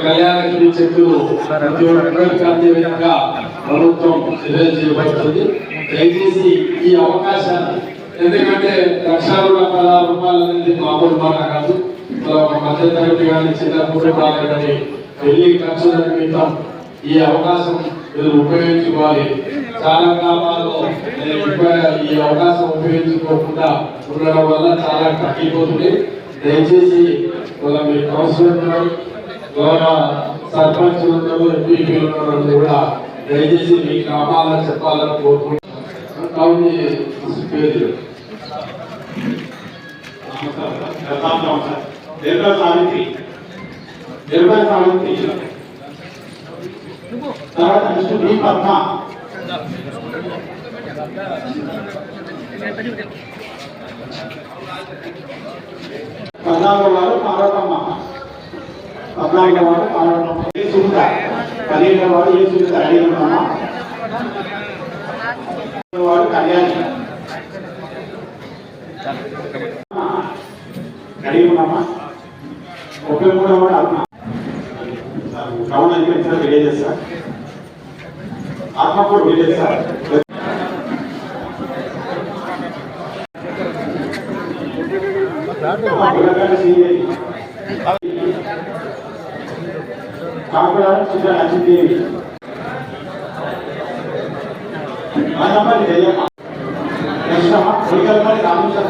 కళ్యాణ చెక్కులు ప్రభుత్వం చర్యలు చేపడుతుంది. దయచేసి ఈ అవకాశాన్ని, ఎందుకంటే ₹1,16,00,000 అనేది మామూలు మాట కాదు. మధ్య తరగతి కానీ చిన్న కుటుంబాలు కానీ పెళ్లి ఖర్చుల నిమిత్తం ఈ అవకాశం మీరు ఉపయోగించుకోవాలి. చాలా గ్రామాల్లో ఈ అవకాశం ఉపయోగించుకోకుండా ఉండడం వల్ల చాలా తగ్గిపోతుంది. దయచేసి మీ కౌన్సిలర్ గౌరవ సర్పంచ్ ఎంపీలు కూడా దయచేసి మీ గ్రామాలను చెప్పాలని కోరుకుంటున్నాను. వారు పార్వతమ్మ, 14వ వారు పార్వతమ్మ, ఏ సునీత, 15వ వారు ఏ సునీత అడిగినమ్మ, వారు కళ్యాణి అడిగినమ్మ, 33వ వాడు ఆత్మ. Town agriculture villages sir, Atmakur village sir. కాకులాడ చిన్న లక్ష్మీదేవి, జయమ్మ, కృష్ణమ్మ, రామేశ్వర